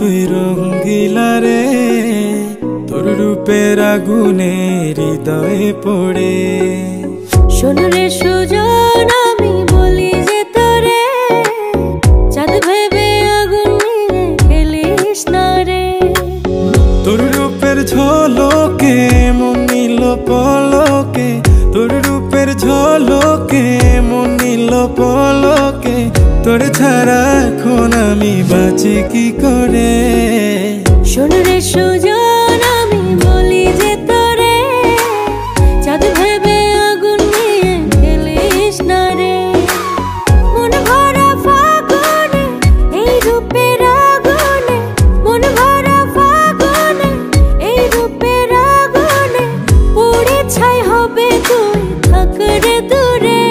তুই রঙ্গিলা রে, তোর রূপের আগুনে হৃদয়ে পড়ে। শোন রে সুজন, আমি বলি যে তোরে, চাঁদ ভেবে আগুন নিয়ে খেলিস না রে। তোর রূপের ঝলকে মন নিল পলকে, তোর রূপের ঝলকে মন নিল পলকে, তোর ছাড়া এখন আমি বাঁচি কি করে। শোন রে সুজন, আমি বলি যে তোরে, চাঁদ ভেবে আগুন নিয়ে খেলিস না রে। মন ভরা ফাগুনে এই রূপের আগুনে, মন ভরা ফাগুনে এই রূপের আগুনে, পুড়ে ছাই হবে তুই থাক রে দূরে।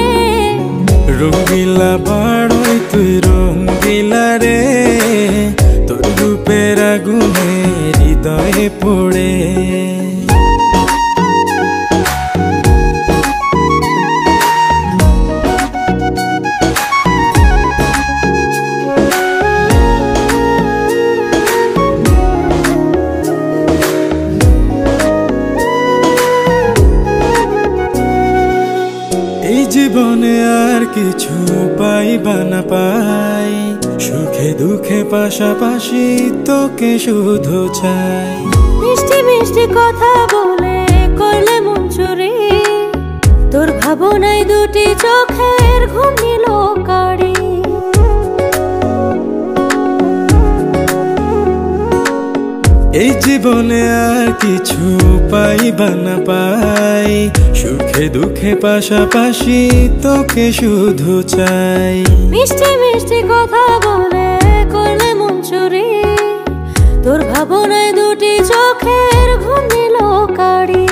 রঙ্গিলা বাড়ই তুই রঙ্গিলা রে, তোর রূপের আগুনে হৃদয়ে পড়ে। এই জীবনে আর কিছু পাইবা না পাই, সুখে দুঃখে পাশাপাশি তোকে শুধু চাই। মিষ্টি মিষ্টি কথা বলে করলে মন চুরি, তোর ভাবনায় দুটি চোখের ঘুম নিল কাড়ি। এই জীবনে আর কিছু পাইবা না পাই, সুখে দুঃখে পাশাপাশি তোকে শুধু চাই। মিষ্টি মিষ্টি কথা বলে করলে মন চুরি, তোর ভাবনায় দুটি চোখের ঘুম নিল কাড়ি।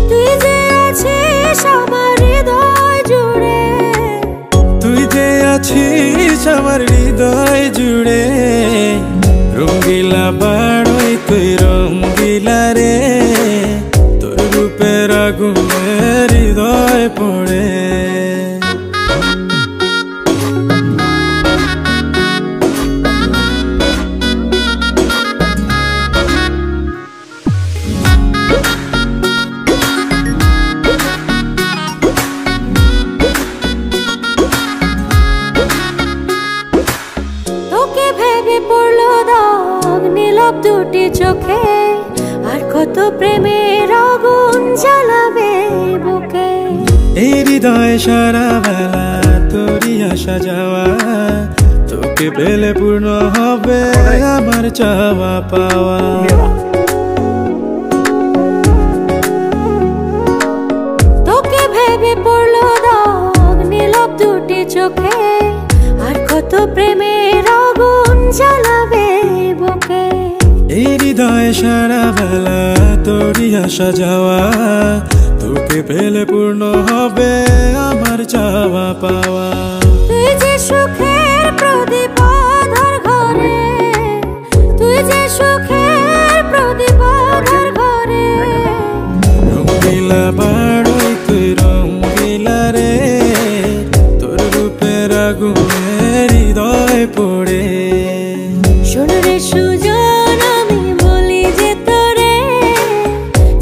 তুই যে আছিস আমার হৃদয় জুড়ে, তুই যে আছিস আমার হৃদয় জুড়ে। রঙ্গিলা বাড়ই তুই রঙ্গিলা রে, তোর রূপের আগুনে হৃদয় পড়ে। তোকে ভেবে পড়লো দাগ নীলব দুটি চোখে, আর কত প্রেমের আগুন জ্বালাবে বুকে। এই হৃদয় সারা বেলা তোরই আসা যাওয়া, তোকে পেলে পূর্ণ হবে আমার চাওয়া পাওয়া। তোকে ভেবে পড়লো দাগ নীলব দুটি চোখে, আর কত প্রেমের আগুন জ্বালাবে বুকে। এই হৃদয় সারা বেলা তোরই আসা যাওয়া, তোকে পেলে পূর্ণ হবে আমার চাওয়া পাওয়া। তুই যে সুখের প্রদীপ আধার ঘরে, তুই যে সুখের প্রদীপ আধার ঘরে। রঙ্গিলা বাড়ই তুই রঙ্গিলা রে, তোর রূপের আগুনে হৃদয় পড়ে। শোন রে সুজন, আমি বলি যে তোরে,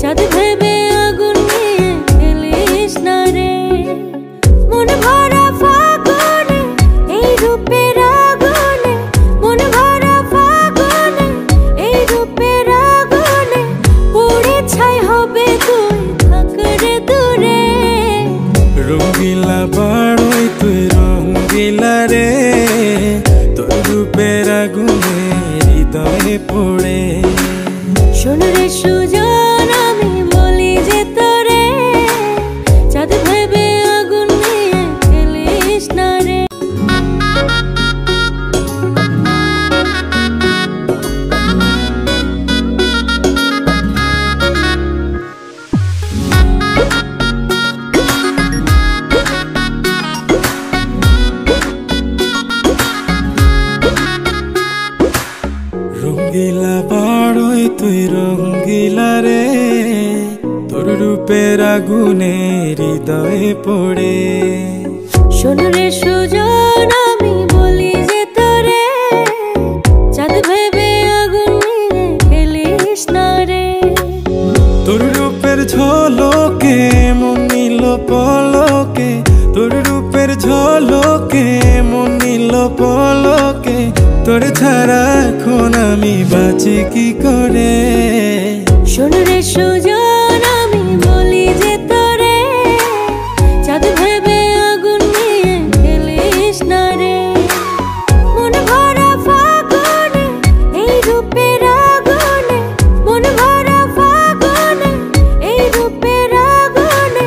চাঁদ ভেবে আগুন নিয়ে খেলিস না রে। মন ভরা ফাগুনে এই রূপের আগুনে, মন ভরা ফাগুনে এই রূপের আগুনে, পুড়ে ছাই হবে তুই থাক রে দূরে। রঙ্গিলা বাড়ই তুই রঙ্গিলা রে, তোর রূপের আগুনে হৃদয়ে পড়ে। শোন রে সুজন, আমি বলি যে তোরে, চাঁদ ভেবে আগুন নিয়ে খেলিস না রে। রঙ্গিলা বাড়ই তুই রঙ্গিলা রে, তোর রূপের আগুনে হৃদয়ে পড়ে। শোন রে সুজন, আমি বলি যে তোরে, চাঁদ ভেবে পলকে তোর রূপের ঝলকে, মন নিল পলকে তোর ছাড়া এখন আমি বাঁচি কি করে। শোন রে সুজন আমি বলি যে তোরে, চাঁদ ভেবে আগুন নিয়ে খেলিস না রে। মন ভরা ফাগুনে এই রূপের আগুনে, মন ভরা ফাগুনে এই রূপের আগুনে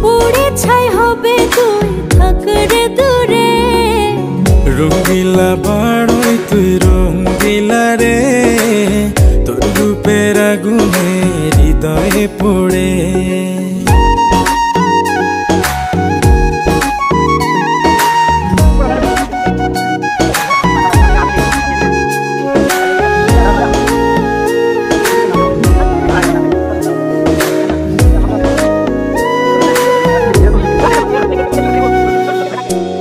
পুড়ে ছাই হবে তুই থাক রে দূরে। রঙ্গিলা বাড়ই তুই রঙ্গিলা রে, তোর রূপের আগুনে হৃদয়ে পড়ে।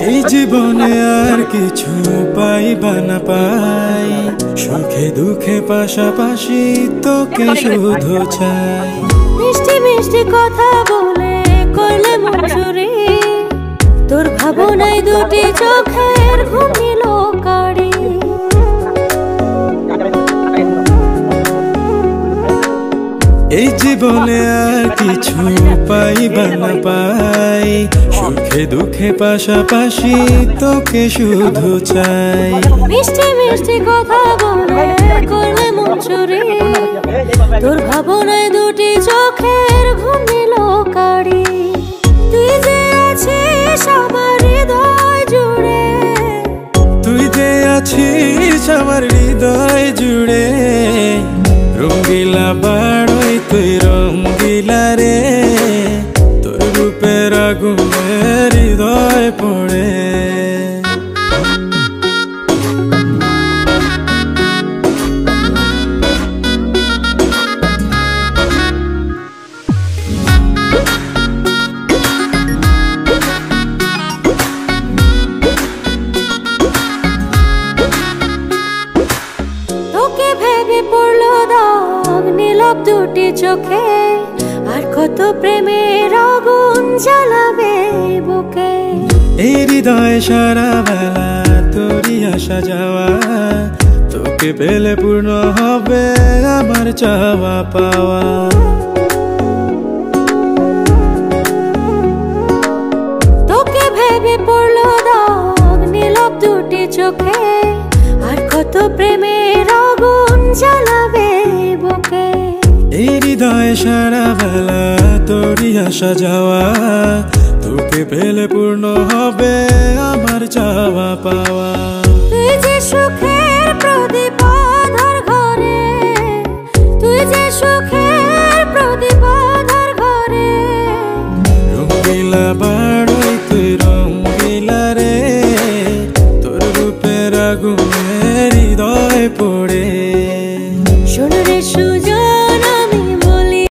এই জীবনে আর কিছু পাইবা না পাই, সুখে দুঃখে পাশাপাশি তোকে শুধু চাই। মিষ্টি মিষ্টি কথা বলে করলে মন চুরি, তোর ভাবনায় দুটি চোখের ঘুম নিল কাড়ি। এই জীবনে আর কিছু পাইবা না পাই, সুখে দুঃখে পাশাপাশি তোকে শুধু চাই। মিষ্টি মিষ্টি কথা বলে করলে মন চুরি, তোর ভাবনায় দুটি চোখের ঘুম নিল কাড়ি। তুই যে আছিস আমার হৃদয় জুড়ে, তুই যে আছিস আমার হৃদয় জুড়ে। রঙ্গিলা বাড়ই তুই রঙ্গিলা রে, তোর রূপের আগুনে হৃদয় পড়ে। তোকে ভেবে পড়লো দাগ নীলব দুটি চোখে, আর কত প্রেমের আগুন জ্বালাবে বুকে। এই হৃদয় সারা বেলা তোরই আসা যাওয়া, তোকে পেলে পূর্ণ হবে আমার চাওয়া পাওয়া। তোকে ভেবে পড়লো দাগ নীলব দুটি চোখে, আর কত প্রেমের আগুন জ্বালাবে বুকে। এই হৃদয় সারা বেলা তোরই আসা যাওয়া, তোকে পেলে পূর্ণ হবে আমার চাওয়া পাওয়া। তুই যে সুখের প্রদীপ